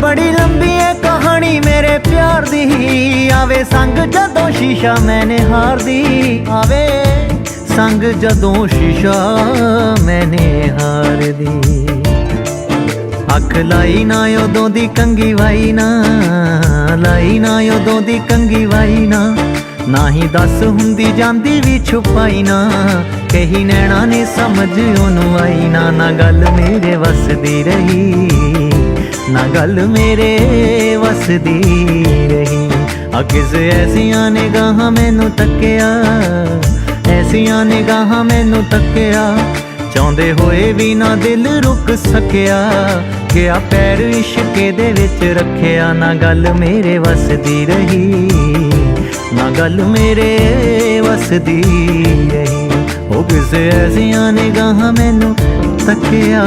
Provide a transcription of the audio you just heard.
बड़ी लंबी है कहानी मेरे प्यार दी, आवे संग जदों शीशा मैंने हार दी, आवे संग जदों शीशा मैंने हार दी। अख लाई ना उदों दी कंगी वाई ना, लाई ना उदों दी कंगी वाई ना, ना ही दस हुंदी जांदी भी छुपाई ना, कही नैना ने समझ ओनू आई ना। ना गल मेरे वस दी रही, ना गल मेरे वस दी रही। किस ऐसियां निगाहां मैनू तक्किया, ऐसियां निगाहां मैनू तक्किया, चाहुंदे होए भी ना दिल रुक सकिया, गया पैर इश्के दे विच रखिया। ना गल मेरे वस दी रही, ना गल मेरे वस दी रही। ओ किस ऐसियां निगाहां मैनू तक्किया।